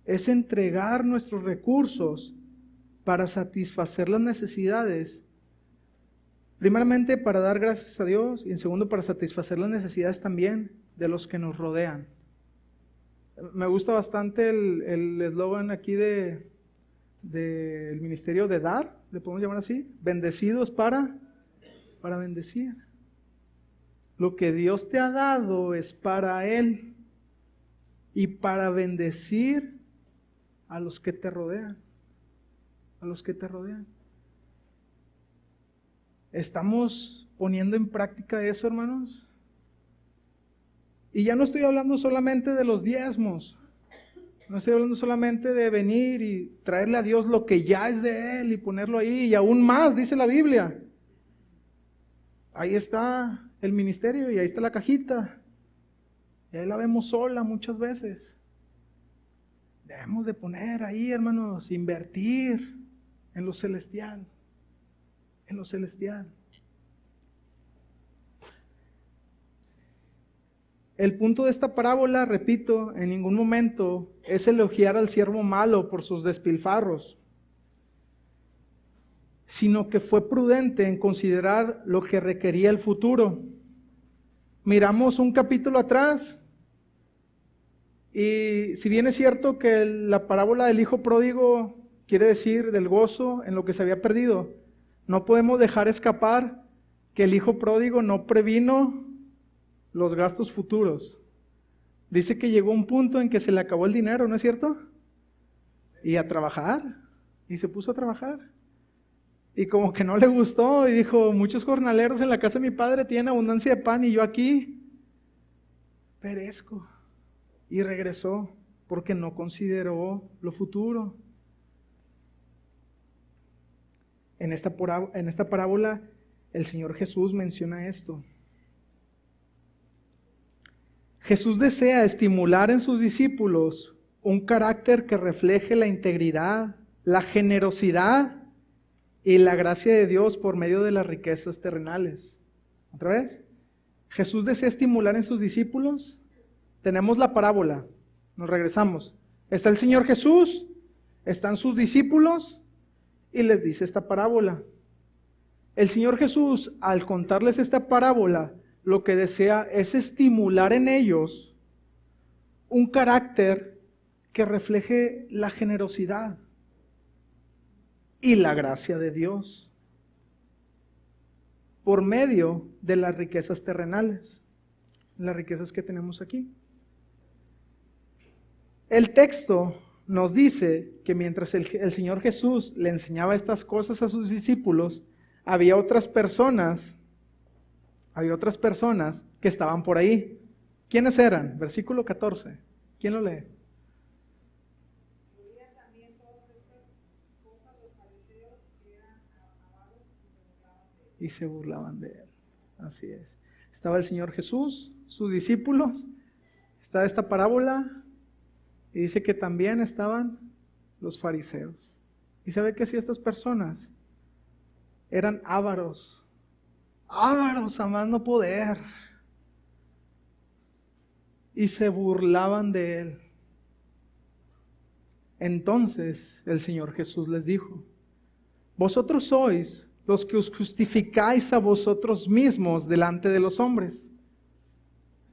S1: es entregar nuestros recursos para satisfacer las necesidades. Primeramente para dar gracias a Dios y en segundo para satisfacer las necesidades también de los que nos rodean. Me gusta bastante el eslogan aquí del ministerio de dar, le podemos llamar así, bendecidos para bendecir. Lo que Dios te ha dado es para Él y para bendecir a los que te rodean, a los que te rodean. ¿Estamos poniendo en práctica eso, hermanos? Y ya no estoy hablando solamente de los diezmos, no estoy hablando solamente de venir y traerle a Dios lo que ya es de Él y ponerlo ahí, y aún más, dice la Biblia. Ahí está el ministerio y ahí está la cajita, y ahí la vemos sola muchas veces. Debemos de poner ahí, hermanos, invertir en lo celestial, en lo celestial. El punto de esta parábola, repito, en ningún momento es elogiar al siervo malo por sus despilfarros, sino que fue prudente en considerar lo que requería el futuro. Miramos un capítulo atrás y si bien es cierto que la parábola del hijo pródigo quiere decir del gozo en lo que se había perdido, no podemos dejar escapar que el hijo pródigo no previno los gastos futuros. Dice que llegó un punto en que se le acabó el dinero, ¿no es cierto? Y a trabajar, y se puso a trabajar. Y como que no le gustó y dijo, muchos jornaleros en la casa de mi padre tienen abundancia de pan y yo aquí perezco. Y regresó porque no consideró lo futuro. En esta parábola el Señor Jesús menciona esto. Jesús desea estimular en sus discípulos un carácter que refleje la integridad, la generosidad y la gracia de Dios por medio de las riquezas terrenales. ¿Otra vez? Jesús desea estimular en sus discípulos. Tenemos la parábola, nos regresamos. Está el Señor Jesús, están sus discípulos y les dice esta parábola. El Señor Jesús, al contarles esta parábola, lo que desea es estimular en ellos un carácter que refleje la generosidad y la gracia de Dios por medio de las riquezas terrenales, las riquezas que tenemos aquí. El texto nos dice que mientras el Señor Jesús le enseñaba estas cosas a sus discípulos, había otras personas que estaban por ahí. ¿Quiénes eran? Versículo 14. ¿Quién lo lee? Y se burlaban de él. Así es. Estaba el Señor Jesús, sus discípulos, está esta parábola, y dice que también estaban los fariseos. Y sabe que si estas personas eran ávaros a más no poder, y se burlaban de él. Entonces el Señor Jesús les dijo: vosotros sois los que os justificáis a vosotros mismos delante de los hombres.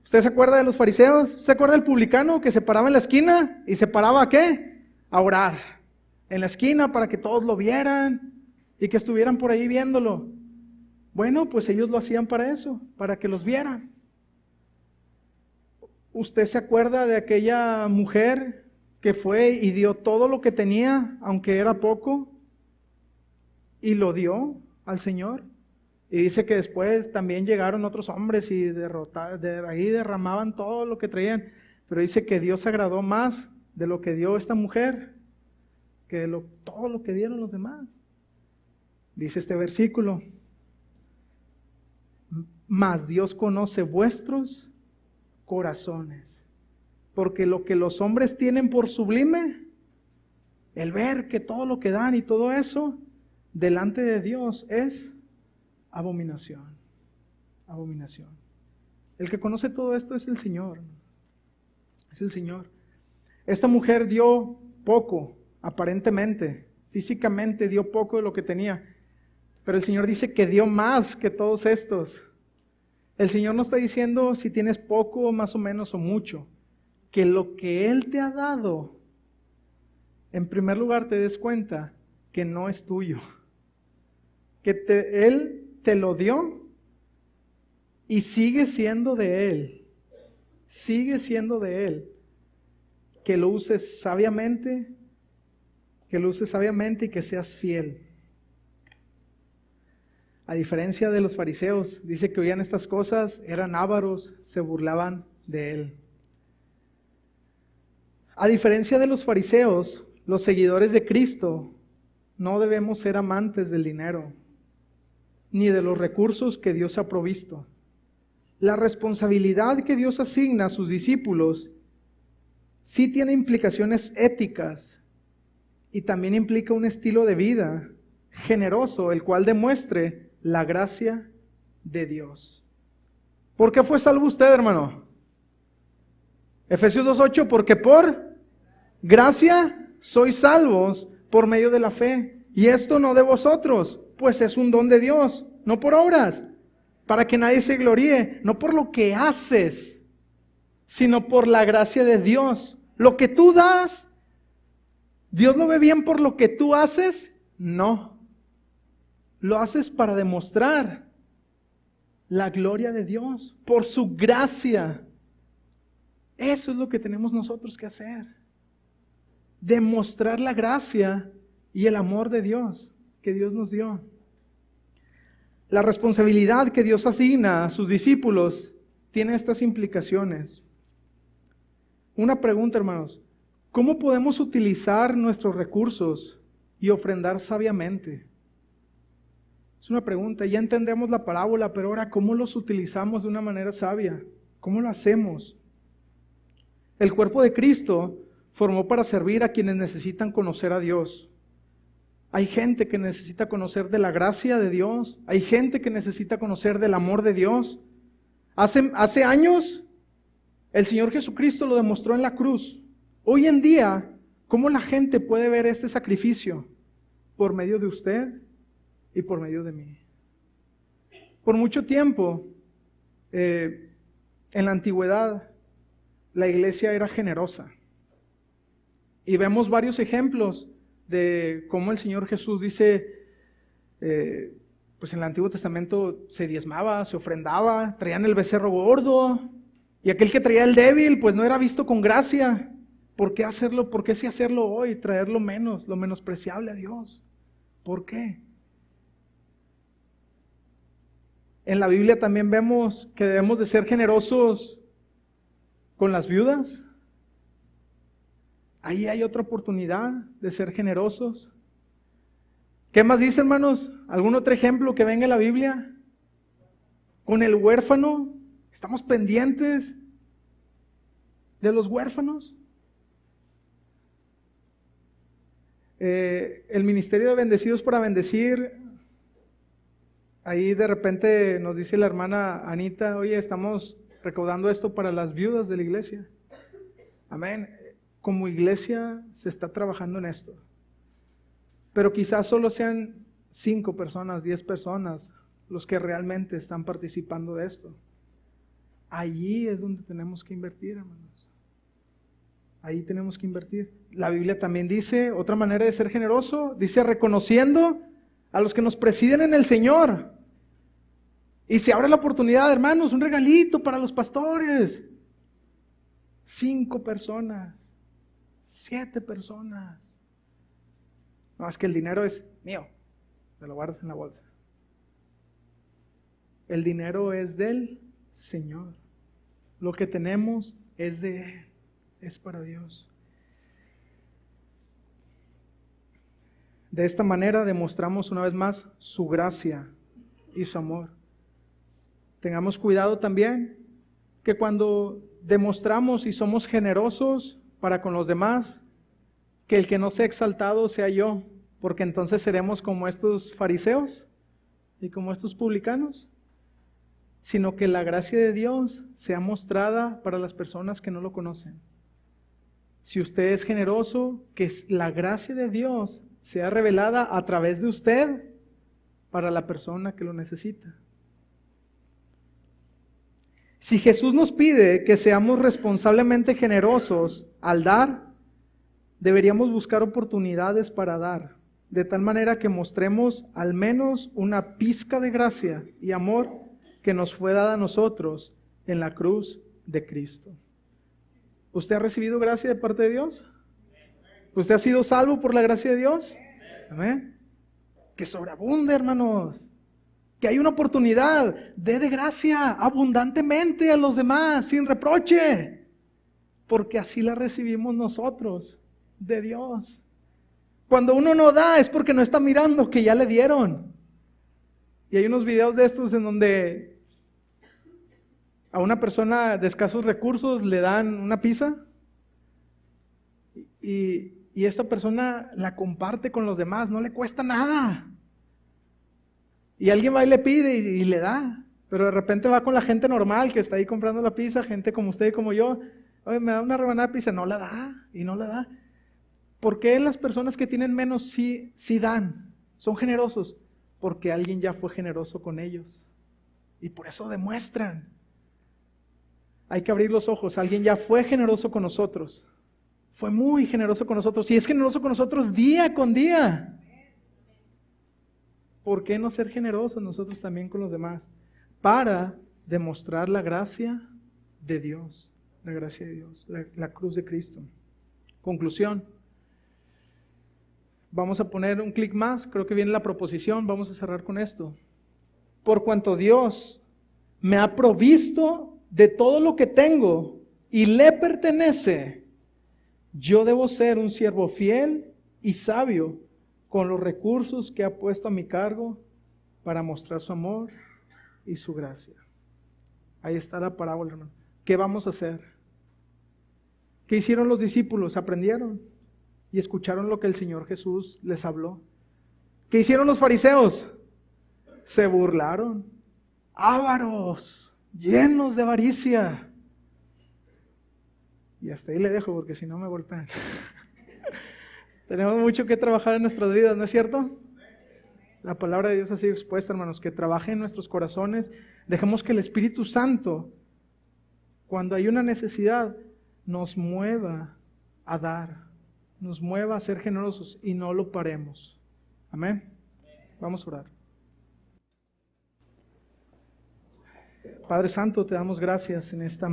S1: ¿Usted se acuerda de los fariseos? ¿Se acuerda del publicano que se paraba en la esquina? ¿Y se paraba a qué? A orar. En la esquina para que todos lo vieran y que estuvieran por ahí viéndolo. Bueno, pues ellos lo hacían para eso, para que los vieran. ¿Usted se acuerda de aquella mujer que fue y dio todo lo que tenía, aunque era poco, y lo dio al Señor? Y dice que después también llegaron otros hombres y ahí derramaban todo lo que traían. Pero dice que Dios agradó más de lo que dio esta mujer que de todo lo que dieron los demás. Dice este versículo: mas Dios conoce vuestros corazones, porque lo que los hombres tienen por sublime, el ver que todo lo que dan y todo eso, delante de Dios es abominación. Abominación. El que conoce todo esto es el Señor. Es el Señor. Esta mujer dio poco, aparentemente, físicamente dio poco de lo que tenía, pero el Señor dice que dio más que todos estos. El Señor no está diciendo si tienes poco, más o menos, o mucho, que lo que Él te ha dado, en primer lugar te des cuenta que no es tuyo, que Él te lo dio y sigue siendo de Él, que lo uses sabiamente, y que seas fiel. A diferencia de los fariseos, dice que oían estas cosas, eran ávaros, se burlaban de Él. A diferencia de los fariseos, los seguidores de Cristo no debemos ser amantes del dinero, ni de los recursos que Dios ha provisto. La responsabilidad que Dios asigna a sus discípulos sí tiene implicaciones éticas y también implica un estilo de vida generoso, el cual demuestre la gracia de Dios. ¿Por qué fue salvo usted, hermano? Efesios 2:8, porque por gracia sois salvos por medio de la fe. Y esto no de vosotros, pues es un don de Dios, no por obras, para que nadie se gloríe, no por lo que haces, sino por la gracia de Dios. Lo que tú das, ¿Dios lo ve bien por lo que tú haces? No. Lo haces para demostrar la gloria de Dios, por su gracia. Eso es lo que tenemos nosotros que hacer. Demostrar la gracia y el amor de Dios que Dios nos dio. La responsabilidad que Dios asigna a sus discípulos tiene estas implicaciones. Una pregunta, hermanos: ¿cómo podemos utilizar nuestros recursos y ofrendar sabiamente? Es una pregunta. Ya entendemos la parábola, pero ahora, ¿cómo los utilizamos de una manera sabia? ¿Cómo lo hacemos? El cuerpo de Cristo formó para servir a quienes necesitan conocer a Dios. Hay gente que necesita conocer de la gracia de Dios. Hay gente que necesita conocer del amor de Dios. Hace años, el Señor Jesucristo lo demostró en la cruz. Hoy en día, ¿cómo la gente puede ver este sacrificio? Por medio de usted y por medio de mí. Por mucho tiempo, En la antigüedad, la iglesia era generosa. Y vemos varios ejemplos de cómo el Señor Jesús dice, pues en el Antiguo Testamento se diezmaba, se ofrendaba, traían el becerro gordo, y aquel que traía el débil, pues no era visto con gracia. ¿Por qué hacerlo? ¿Por qué sí hacerlo hoy? Traer lo menospreciable a Dios. ¿Por qué? En la Biblia también vemos que debemos de ser generosos con las viudas. Ahí hay otra oportunidad de ser generosos. ¿Qué más dice, hermanos? ¿Algún otro ejemplo que venga en la Biblia? Con el huérfano, estamos pendientes de los huérfanos. El ministerio de Bendecidos para Bendecir, ahí de repente nos dice la hermana Anita, oye, estamos recaudando esto para las viudas de la iglesia. Amén. Como iglesia se está trabajando en esto. Pero quizás solo sean 5 personas, 10 personas los que realmente están participando de esto. Allí es donde tenemos que invertir, hermanos. Ahí tenemos que invertir. La Biblia también dice, otra manera de ser generoso, dice reconociendo a los que nos presiden en el Señor. Y se abre la oportunidad, hermanos, un regalito para los pastores. 5 personas, 7 personas. No, es que el dinero es mío, te lo guardas en la bolsa. El dinero es del Señor. Lo que tenemos es de Él, es para Dios. De esta manera demostramos una vez más su gracia y su amor. Tengamos cuidado también que cuando demostramos y somos generosos para con los demás, que el que no sea exaltado sea yo, porque entonces seremos como estos fariseos y como estos publicanos, sino que la gracia de Dios sea mostrada para las personas que no lo conocen. Si usted es generoso, que la gracia de Dios sea revelada a través de usted para la persona que lo necesita. Si Jesús nos pide que seamos responsablemente generosos al dar, deberíamos buscar oportunidades para dar, de tal manera que mostremos al menos una pizca de gracia y amor que nos fue dada a nosotros en la cruz de Cristo. ¿Usted ha recibido gracia de parte de Dios? ¿Usted ha sido salvo por la gracia de Dios? Amén. Que sobreabunde, hermanos. Que hay una oportunidad, dé de gracia abundantemente a los demás, sin reproche. Porque así la recibimos nosotros, de Dios. Cuando uno no da es porque no está mirando que ya le dieron. Y hay unos videos de estos en donde a una persona de escasos recursos le dan una pizza y esta persona la comparte con los demás, no le cuesta nada. Y alguien va y le pide y le da, pero de repente va con la gente normal que está ahí comprando la pizza, gente como usted y como yo, oye, me da una rebanada de pizza, no la da y no la da. ¿Por qué las personas que tienen menos sí dan? Son generosos, porque alguien ya fue generoso con ellos y por eso demuestran. Hay que abrir los ojos, alguien ya fue generoso con nosotros, fue muy generoso con nosotros y es generoso con nosotros día con día. ¿Por qué no ser generosos nosotros también con los demás? Para demostrar la gracia de Dios, la gracia de Dios, la cruz de Cristo. Conclusión. Vamos a poner un clic más, creo que viene la proposición, vamos a cerrar con esto. Por cuanto Dios me ha provisto de todo lo que tengo y le pertenece, yo debo ser un siervo fiel y sabio con los recursos que ha puesto a mi cargo para mostrar su amor y su gracia. Ahí está la parábola, hermano. ¿Qué vamos a hacer? ¿Qué hicieron los discípulos? Aprendieron y escucharon lo que el Señor Jesús les habló. ¿Qué hicieron los fariseos? Se burlaron. Ávaros, llenos de avaricia. Y hasta ahí le dejo porque si no me golpean. Tenemos mucho que trabajar en nuestras vidas, ¿no es cierto? La palabra de Dios ha sido expuesta, hermanos, que trabaje en nuestros corazones. Dejemos que el Espíritu Santo, cuando hay una necesidad, nos mueva a dar, nos mueva a ser generosos y no lo paremos. Amén. Vamos a orar. Padre Santo, te damos gracias en esta